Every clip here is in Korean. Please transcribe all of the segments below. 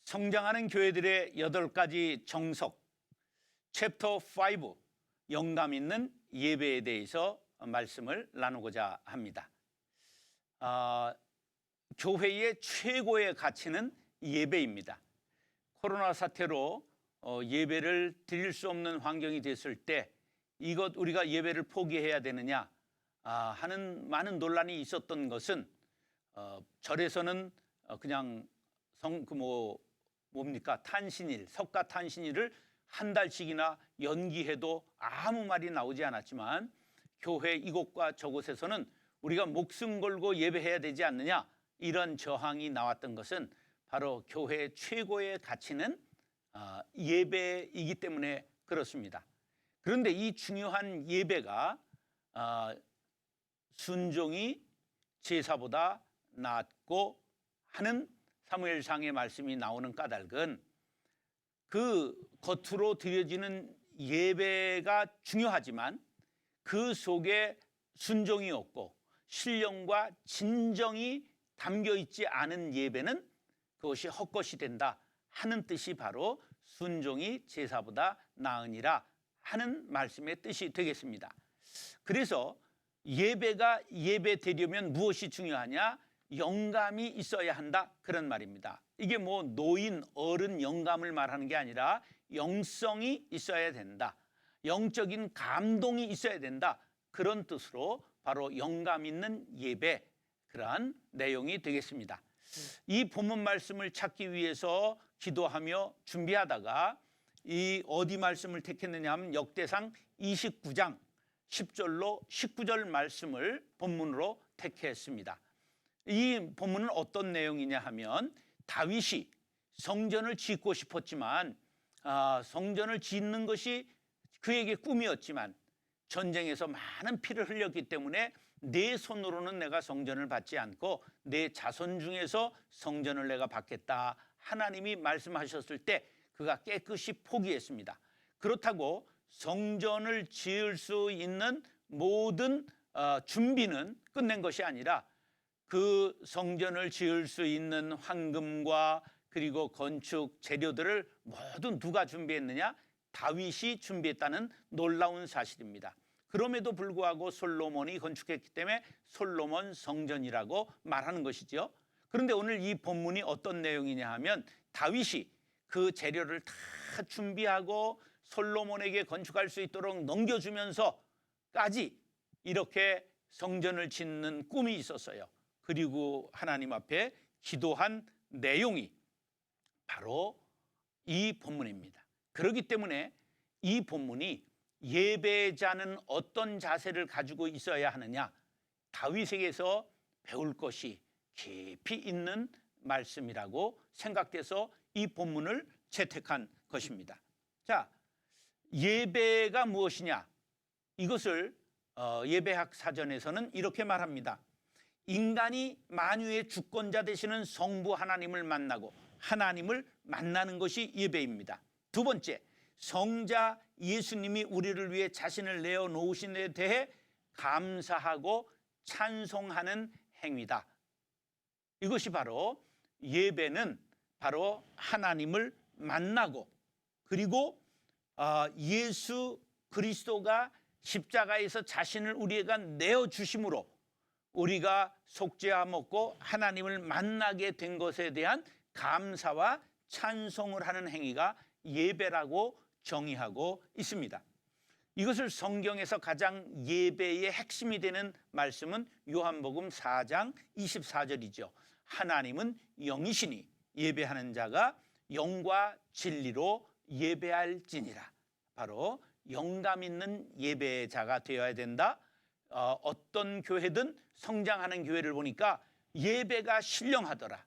성장하는 교회들의 8가지 정석 챕터 5 영감 있는 예배에 대해서 말씀을 나누고자 합니다. 교회의 최고의 가치는 예배입니다. 코로나 사태로 예배를 드릴 수 없는 환경이 됐을 때 이것 우리가 예배를 포기해야 되느냐 하는 많은 논란이 있었던 것은 절에서는 그냥 탄신일, 석가탄신일을 한 달씩이나 연기해도 아무 말이 나오지 않았지만 교회 이곳과 저곳에서는 우리가 목숨 걸고 예배해야 되지 않느냐 이런 저항이 나왔던 것은 바로 교회의 최고의 가치는 예배이기 때문에 그렇습니다. 그런데 이 중요한 예배가 순종이 제사보다 낫고 하는 사무엘상의 말씀이 나오는 까닭은 그 겉으로 드려지는 예배가 중요하지만 그 속에 순종이 없고 신령과 진정이 담겨 있지 않은 예배는 그것이 헛것이 된다 하는 뜻이 바로 순종이 제사보다 나으니라 하는 말씀의 뜻이 되겠습니다. 그래서 예배가 예배되려면 무엇이 중요하냐? 영감이 있어야 한다 그런 말입니다. 이게 노인, 어른 영감을 말하는 게 아니라 영성이 있어야 된다. 영적인 감동이 있어야 된다. 그런 뜻으로 바로 영감 있는 예배 그러한 내용이 되겠습니다. 이 본문 말씀을 찾기 위해서 기도하며 준비하다가 이 어디 말씀을 택했느냐 하면 역대상 29장 10절로 19절 말씀을 본문으로 택했습니다. 이 본문은 어떤 내용이냐 하면 다윗이 성전을 짓고 싶었지만 성전을 짓는 것이 그에게 꿈이었지만 전쟁에서 많은 피를 흘렸기 때문에 내 손으로는 내가 성전을 받지 않고 내 자손 중에서 성전을 내가 받겠다 하나님이 말씀하셨을 때 그가 깨끗이 포기했습니다. 그렇다고 성전을 지을 수 있는 모든 준비는 끝낸 것이 아니라 그 성전을 지을 수 있는 황금과 그리고 건축 재료들을 모두 누가 준비했느냐? 다윗이 준비했다는 놀라운 사실입니다. 그럼에도 불구하고 솔로몬이 건축했기 때문에 솔로몬 성전이라고 말하는 것이죠. 그런데 오늘 이 본문이 어떤 내용이냐 하면 다윗이 그 재료를 다 준비하고 솔로몬에게 건축할 수 있도록 넘겨주면서까지 이렇게 성전을 짓는 꿈이 있었어요. 그리고 하나님 앞에 기도한 내용이 바로 이 본문입니다. 그렇기 때문에 이 본문이 예배자는 어떤 자세를 가지고 있어야 하느냐, 다윗에게서 배울 것이 깊이 있는 말씀이라고 생각돼서 이 본문을 채택한 것입니다. 자, 예배가 무엇이냐? 이것을 예배학 사전에서는 이렇게 말합니다. 인간이 만유의 주권자 되시는 성부 하나님을 만나고 하나님을 만나는 것이 예배입니다. 두 번째, 성자 예수님이 우리를 위해 자신을 내어놓으신 데 대해 감사하고 찬송하는 행위다. 이것이 바로 예배는 바로 하나님을 만나고 그리고 예수 그리스도가 십자가에서 자신을 우리에게 내어주심으로 우리가 속죄함없고 하나님을 만나게 된 것에 대한 감사와 찬송을 하는 행위가 예배라고 정의하고 있습니다. 이것을 성경에서 가장 예배의 핵심이 되는 말씀은 요한복음 4장 24절이죠. 하나님은 영이시니 예배하는 자가 영과 진리로 예배할지니라. 바로 영감 있는 예배자가 되어야 된다. 어떤 교회든 성장하는 교회를 보니까 예배가 신령하더라.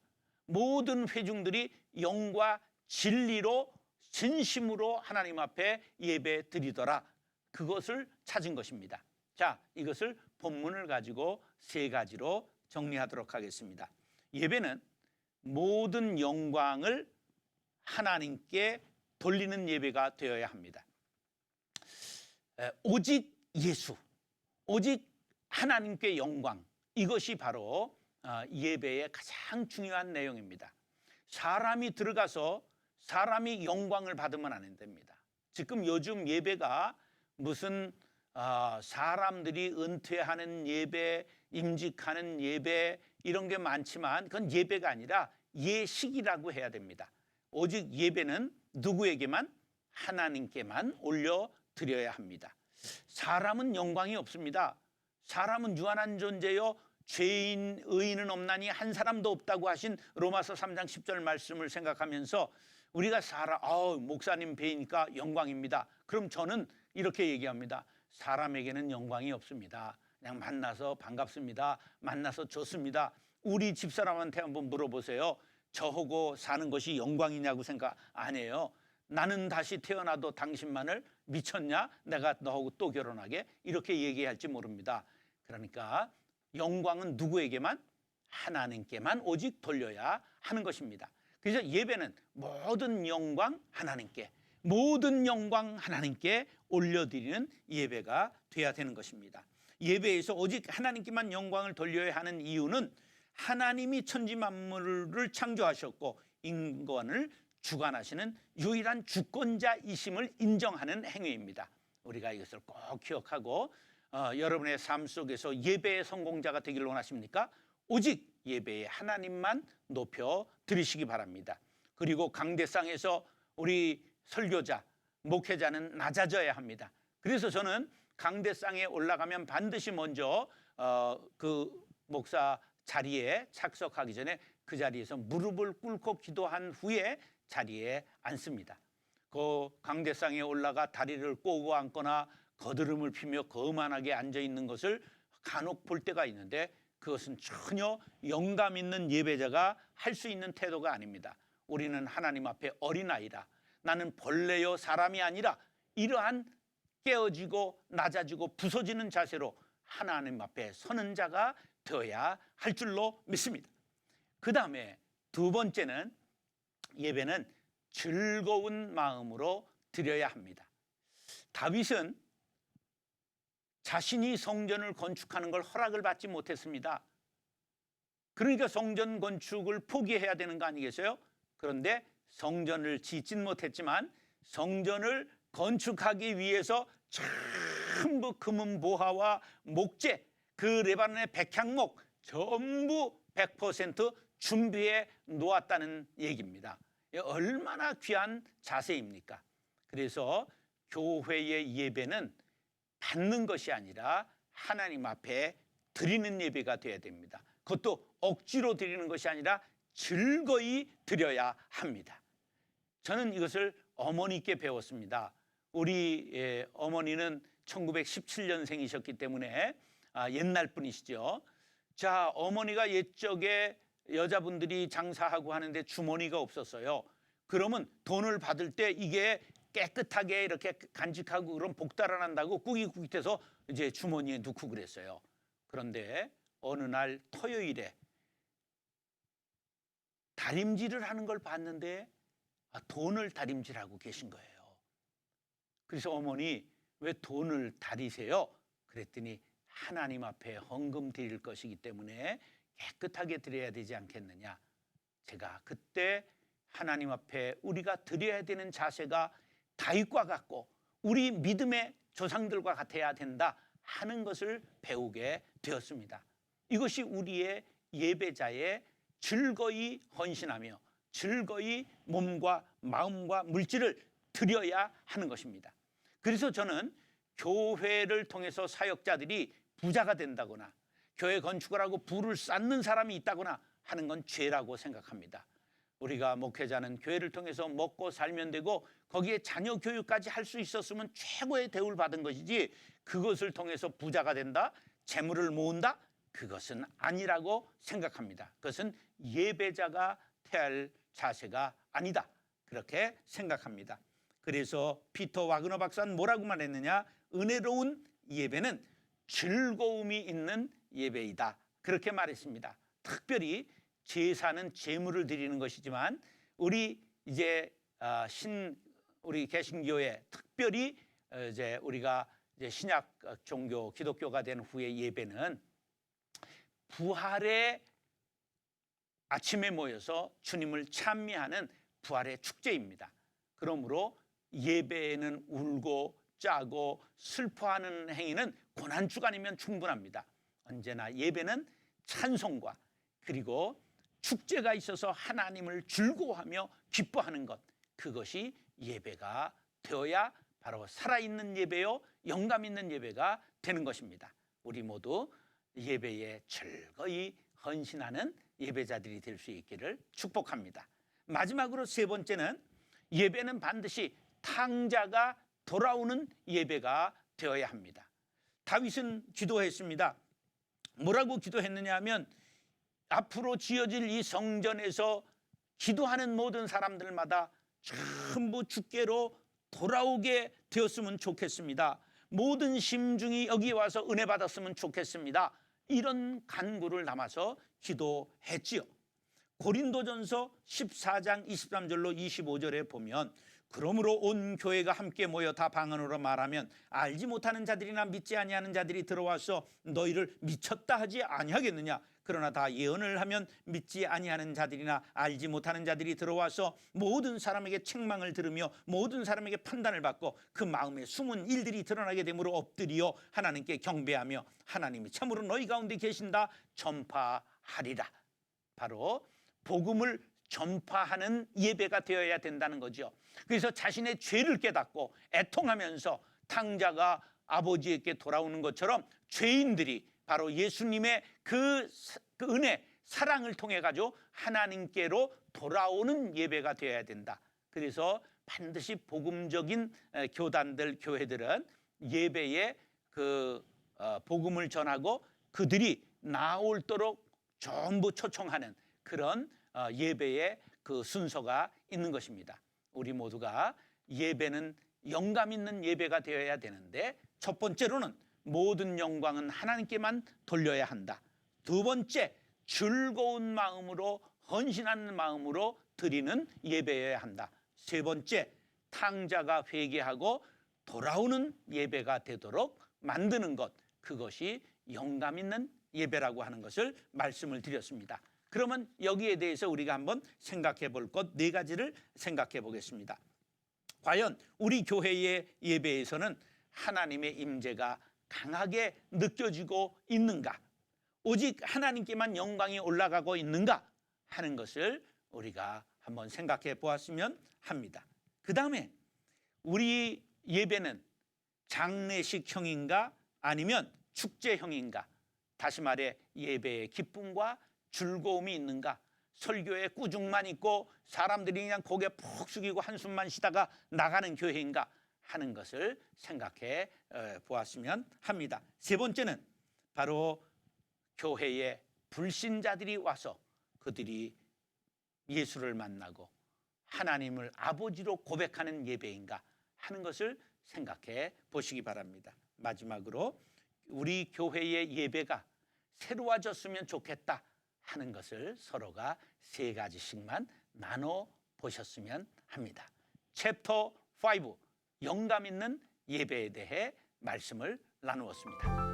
모든 회중들이 영과 진리로 진심으로 하나님 앞에 예배 드리더라. 그것을 찾은 것입니다. 자, 이것을 본문을 가지고 세 가지로 정리하도록 하겠습니다. 예배는 모든 영광을 하나님께 돌리는 예배가 되어야 합니다. 오직 예수, 오직 하나님께 영광, 이것이 바로 예배의 가장 중요한 내용입니다. 사람이 들어가서 사람이 영광을 받으면 안 됩니다. 지금 요즘 예배가 무슨 사람들이 은퇴하는 예배, 임직하는 예배 이런 게 많지만 그건 예배가 아니라 예식이라고 해야 됩니다. 오직 예배는 누구에게만? 하나님께만 올려드려야 합니다. 사람은 영광이 없습니다. 사람은 유한한 존재요 죄인 의인은 없나니 한 사람도 없다고 하신 로마서 3장 10절 말씀을 생각하면서 우리가 목사님 뵈니까 영광입니다. 그럼 저는 이렇게 얘기합니다. 사람에게는 영광이 없습니다. 그냥 만나서 반갑습니다. 만나서 좋습니다. 우리 집사람한테 한번 물어보세요. 저하고 사는 것이 영광이냐고 생각 안 해요. 나는 다시 태어나도 당신만을 미쳤냐? 내가 너하고 또 결혼하게? 이렇게 얘기할지 모릅니다. 그러니까 영광은 누구에게만? 하나님께만 오직 돌려야 하는 것입니다. 그래서 예배는 모든 영광 하나님께, 모든 영광 하나님께 올려드리는 예배가 돼야 되는 것입니다. 예배에서 오직 하나님께만 영광을 돌려야 하는 이유는 하나님이 천지 만물을 창조하셨고 인간을 주관하시는 유일한 주권자이심을 인정하는 행위입니다. 우리가 이것을 꼭 기억하고 여러분의 삶 속에서 예배의 성공자가 되기를 원하십니까? 오직 예배에 하나님만 높여 드리시기 바랍니다. 그리고 강대상에서 우리 설교자, 목회자는 낮아져야 합니다. 그래서 저는 강대상에 올라가면 반드시 먼저 그 목사 자리에 착석하기 전에 그 자리에서 무릎을 꿇고 기도한 후에 자리에 앉습니다. 그 강대상에 올라가 다리를 꼬고 앉거나 거드름을 피며 거만하게 앉아 있는 것을 간혹 볼 때가 있는데 그것은 전혀 영감 있는 예배자가 할 수 있는 태도가 아닙니다. 우리는 하나님 앞에 어린아이라, 나는 벌레요 사람이 아니라 이러한 깨어지고 낮아지고 부서지는 자세로 하나님 앞에 서는 자가 되어야 할 줄로 믿습니다. 그 다음에 두 번째는 예배는 즐거운 마음으로 드려야 합니다. 다윗은 자신이 성전을 건축하는 걸 허락을 받지 못했습니다. 그러니까 성전 건축을 포기해야 되는 거 아니겠어요? 그런데 성전을 짓진 못했지만 성전을 건축하기 위해서 전부 금은 보화와 목재, 그 레바논의 백향목 전부 100% 준비해 놓았다는 얘기입니다. 얼마나 귀한 자세입니까? 그래서 교회의 예배는 받는 것이 아니라 하나님 앞에 드리는 예배가 되어야 됩니다. 그것도 억지로 드리는 것이 아니라 즐거이 드려야 합니다. 저는 이것을 어머니께 배웠습니다. 우리 어머니는 1917년생이셨기 때문에 옛날 분이시죠. 자, 어머니가 옛적에 여자분들이 장사하고 하는데 주머니가 없었어요. 그러면 돈을 받을 때 이게 깨끗하게 이렇게 간직하고 그럼 복 달아난다고 꾸깃꾸깃해서 이제 주머니에 넣고 그랬어요. 그런데 어느 날 토요일에 다림질을 하는 걸 봤는데 돈을 다림질하고 계신 거예요. 그래서 어머니 왜 돈을 다리세요? 그랬더니 하나님 앞에 헌금 드릴 것이기 때문에 깨끗하게 드려야 되지 않겠느냐. 제가 그때 하나님 앞에 우리가 드려야 되는 자세가 다윗과 같고 우리 믿음의 조상들과 같아야 된다 하는 것을 배우게 되었습니다. 이것이 우리의 예배자의 즐거이 헌신하며 즐거이 몸과 마음과 물질을 드려야 하는 것입니다. 그래서 저는 교회를 통해서 사역자들이 부자가 된다거나 교회 건축을 하고 부를 쌓는 사람이 있다거나 하는 건 죄라고 생각합니다. 우리가 목회자는 교회를 통해서 먹고 살면 되고 거기에 자녀 교육까지 할 수 있었으면 최고의 대우를 받은 것이지 그것을 통해서 부자가 된다, 재물을 모은다, 그것은 아니라고 생각합니다. 그것은 예배자가 태할 자세가 아니다, 그렇게 생각합니다. 그래서 피터 와그너 박사는 뭐라고 말했느냐? 은혜로운 예배는 즐거움이 있는 예배이다, 그렇게 말했습니다. 특별히 제사는 제물을 드리는 것이지만 우리 이제 우리 개신교회 특별히 이제 우리가 이제 신약 종교 기독교가 된 후의 예배는 부활의 아침에 모여서 주님을 찬미하는 부활의 축제입니다. 그러므로 예배에는 울고 짜고 슬퍼하는 행위는 고난주간이면 충분합니다. 언제나 예배는 찬송과 그리고 축제가 있어서 하나님을 즐거워하며 기뻐하는 것, 그것이 예배가 되어야 바로 살아있는 예배요 영감 있는 예배가 되는 것입니다. 우리 모두 예배에 즐거이 헌신하는 예배자들이 될 수 있기를 축복합니다. 마지막으로 세 번째는 예배는 반드시 탕자가 돌아오는 예배가 되어야 합니다. 다윗은 기도했습니다. 뭐라고 기도했느냐 하면 앞으로 지어질 이 성전에서 기도하는 모든 사람들마다 전부 주께로 돌아오게 되었으면 좋겠습니다. 모든 심중이 여기 와서 은혜 받았으면 좋겠습니다. 이런 간구를 담아서 기도했지요. 고린도전서 14장 23절로 25절에 보면 그러므로 온 교회가 함께 모여 다 방언으로 말하면 알지 못하는 자들이나 믿지 아니하는 자들이 들어와서 너희를 미쳤다 하지 아니하겠느냐. 그러나 다 예언을 하면 믿지 아니하는 자들이나 알지 못하는 자들이 들어와서 모든 사람에게 책망을 들으며 모든 사람에게 판단을 받고 그 마음에 숨은 일들이 드러나게 되므로 엎드리어 하나님께 경배하며 하나님이 참으로 너희 가운데 계신다 전파하리라. 바로 복음을 전파하는 예배가 되어야 된다는 거죠. 그래서 자신의 죄를 깨닫고 애통하면서 탕자가 아버지에게 돌아오는 것처럼 죄인들이 바로 예수님의 그 은혜, 사랑을 통해 가지고 하나님께로 돌아오는 예배가 되어야 된다. 그래서 반드시 복음적인 교단들, 교회들은 예배에 복음을 전하고 그들이 나올도록 전부 초청하는 그런 예배의 그 순서가 있는 것입니다. 우리 모두가 예배는 영감 있는 예배가 되어야 되는데 첫 번째로는 모든 영광은 하나님께만 돌려야 한다. 두 번째, 즐거운 마음으로 헌신하는 마음으로 드리는 예배여야 한다. 세 번째, 탕자가 회개하고 돌아오는 예배가 되도록 만드는 것, 그것이 영감 있는 예배라고 하는 것을 말씀을 드렸습니다. 그러면 여기에 대해서 우리가 한번 생각해 볼 것 네 가지를 생각해 보겠습니다. 과연 우리 교회의 예배에서는 하나님의 임재가 강하게 느껴지고 있는가? 오직 하나님께만 영광이 올라가고 있는가? 하는 것을 우리가 한번 생각해 보았으면 합니다. 그 다음에 우리 예배는 장례식형인가 아니면 축제형인가? 다시 말해 예배의 기쁨과 즐거움이 있는가? 설교에 꾸중만 있고 사람들이 그냥 고개 푹 숙이고 한숨만 쉬다가 나가는 교회인가 하는 것을 생각해 보았으면 합니다. 세 번째는 바로 교회에 불신자들이 와서 그들이 예수를 만나고 하나님을 아버지로 고백하는 예배인가 하는 것을 생각해 보시기 바랍니다. 마지막으로 우리 교회의 예배가 새로워졌으면 좋겠다 하는 것을 서로가 세 가지씩만 나눠 보셨으면 합니다. 챕터 5 영감 있는 예배에 대해 말씀을 나누었습니다.